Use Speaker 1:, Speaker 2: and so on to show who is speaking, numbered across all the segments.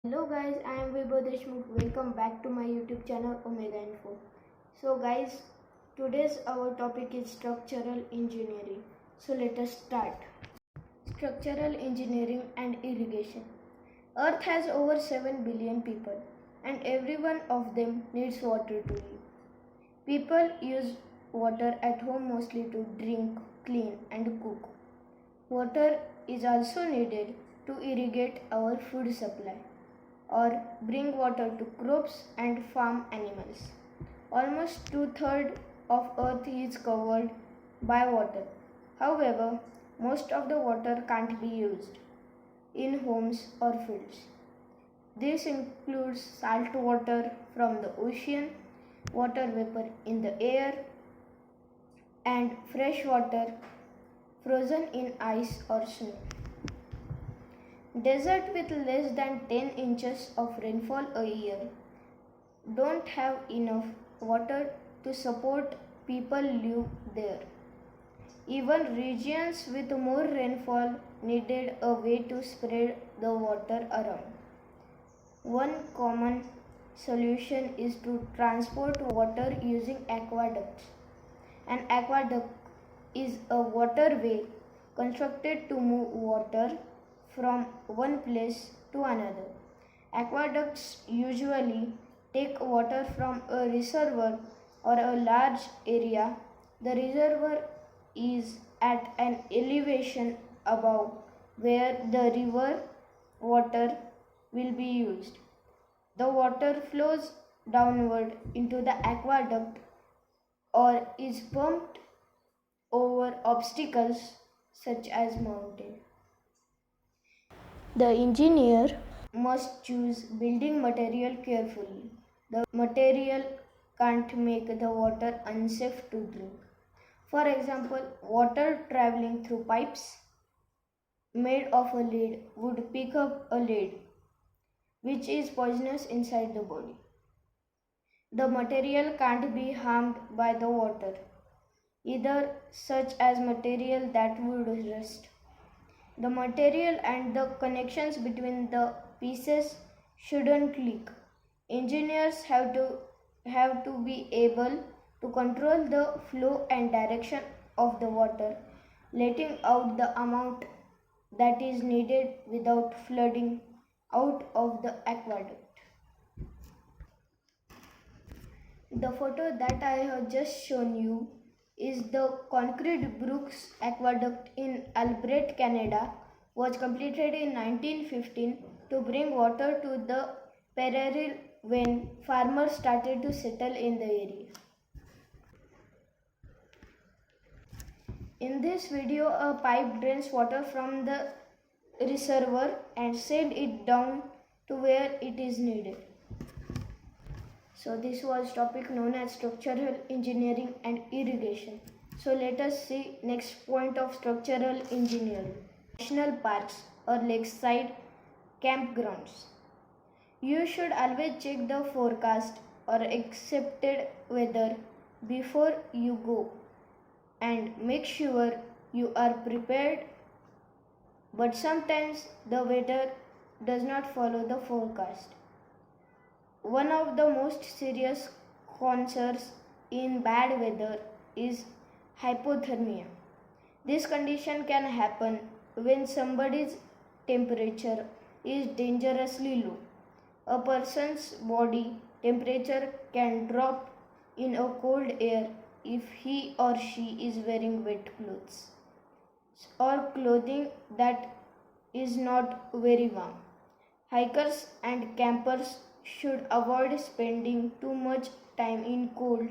Speaker 1: Hello guys, I am Vibhav Deshmukh. Welcome back to my YouTube channel Omega Info. So guys, today's our topic is structural engineering. So let us start. Structural engineering and irrigation. Earth has over 7 billion people and every one of them needs water to live. People use water at home mostly to drink, clean and cook. Water is also needed to irrigate our food supply or bring water to crops and farm animals. Almost two-thirds of Earth is covered by water. However, most of the water can't be used in homes or fields. This includes salt water from the ocean, water vapor in the air, and fresh water frozen in ice or snow. Desert with less than 10 inches of rainfall a year don't have enough water to support people live there. Even regions with more rainfall needed a way to spread the water around. One common solution is to transport water using aqueducts. An aqueduct is a waterway constructed to move water from one place to another. Aqueducts usually take water from a reservoir or a large area. The reservoir is at an elevation above where the river water will be used. The water flows downward into the aqueduct or is pumped over obstacles such as mountains. The engineer must choose building material carefully. The material can't make the water unsafe to drink. For example, water traveling through pipes made of a lead would pick up a lead, which is poisonous inside the body. The material can't be harmed by the water, either such as material that would rust. The material and the connections between the pieces shouldn't leak. Engineers have to be able to control the flow and direction of the water, letting out the amount that is needed without flooding out of the aqueduct. The photo that I have just shown you is the concrete Brooks Aqueduct in Alberta, Canada, was completed in 1915 to bring water to the prairie when farmers started to settle in the area. In this video, a pipe drains water from the reservoir and sends it down to where it is needed. So this was topic known as structural engineering and irrigation. So let us see next point of structural engineering. National parks or lakeside campgrounds. You should always check the forecast or accepted weather before you go and make sure you are prepared, but sometimes the weather does not follow the forecast. One of the most serious concerns in bad weather is hypothermia. This condition can happen when somebody's temperature is dangerously low. A person's body temperature can drop in a cold air if he or she is wearing wet clothes or clothing that is not very warm. Hikers and campers should avoid spending too much time in cold,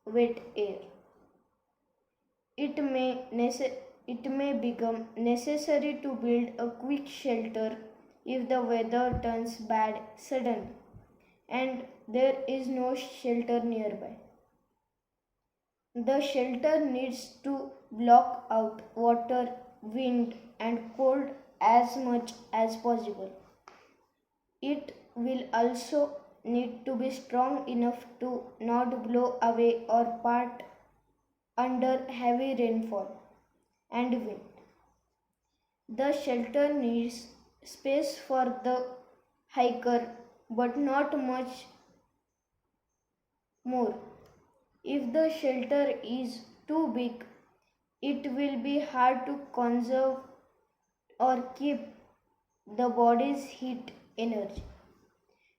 Speaker 1: wet air. It may become necessary to build a quick shelter if the weather turns bad suddenly and there is no shelter nearby. The shelter needs to block out water, wind, and cold as much as possible. It will also need to be strong enough to not blow away or part under heavy rainfall and wind. The shelter needs space for the hiker, but not much more. If the shelter is too big, it will be hard to conserve or keep the body's heat energy.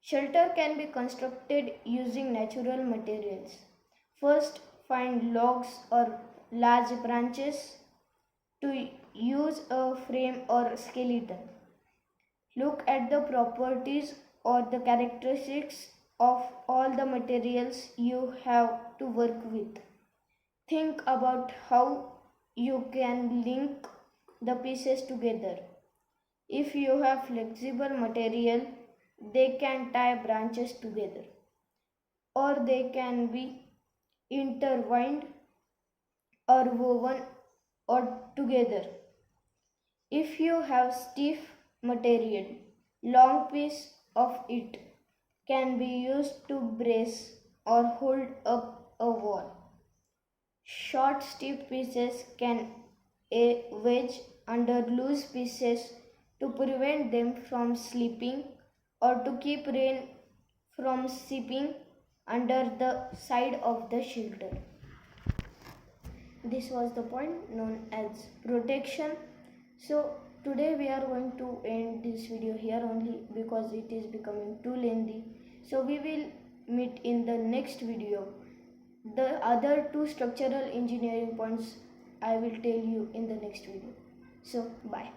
Speaker 1: Shelter can be constructed using natural materials. First, find logs or large branches to use a frame or skeleton. Look at the properties or the characteristics of all the materials you have to work with. Think about how you can link the pieces together. If you have flexible material, they can tie branches together, or they can be intertwined or woven or together. If you have stiff material, long piece of it can be used to brace or hold up a wall. Short stiff pieces can wedge under loose pieces to prevent them from slipping or to keep rain from seeping under the side of the shelter. This was the point known as protection. So today we are going to end this video here only because it is becoming too lengthy. So we will meet in the next video. The other two structural engineering points I will tell you in the next video. So bye.